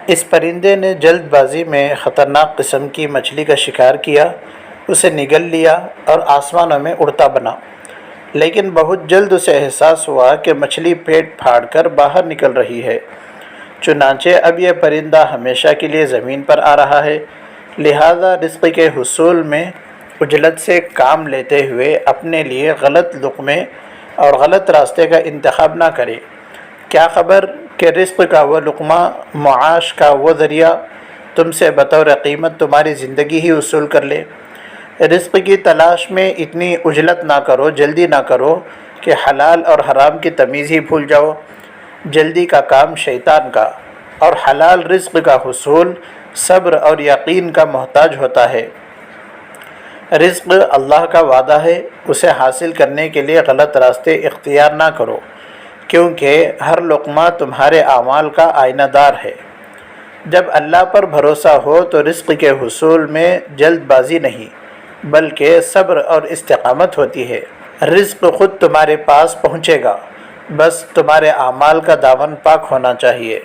اس پرندے نے جلد بازی میں خطرناک قسم کی مچھلی کا شکار کیا، اسے نگل لیا اور آسمانوں میں اڑتا بنا، لیکن بہت جلد اسے احساس ہوا کہ مچھلی پیٹ پھاڑ کر باہر نکل رہی ہے۔ چنانچہ اب یہ پرندہ ہمیشہ کے لیے زمین پر آ رہا ہے، لہذا رزق کے حصول میں عجلت سے کام لیتے ہوئے اپنے لیے غلط لقمے اور غلط راستے کا انتخاب نہ کرے۔ کیا خبر کہ رزق کا وہ لقمہ، معاش کا وہ ذریعہ تم سے بطور قیمت تمہاری زندگی ہی وصول کر لے۔ رزق کی تلاش میں اتنی عجلت نہ کرو، جلدی نہ کرو کہ حلال اور حرام کی تمیز ہی بھول جاؤ۔ جلدی کا کام شیطان کا، اور حلال رزق کا حصول صبر اور یقین کا محتاج ہوتا ہے۔ رزق اللہ کا وعدہ ہے، اسے حاصل کرنے کے لیے غلط راستے اختیار نہ کرو، کیونکہ ہر لقمہ تمہارے اعمال کا آئینہ دار ہے۔ جب اللہ پر بھروسہ ہو تو رزق کے حصول میں جلد بازی نہیں، بلکہ صبر اور استقامت ہوتی ہے۔ رزق خود تمہارے پاس پہنچے گا، بس تمہارے اعمال کا دامن پاک ہونا چاہیے۔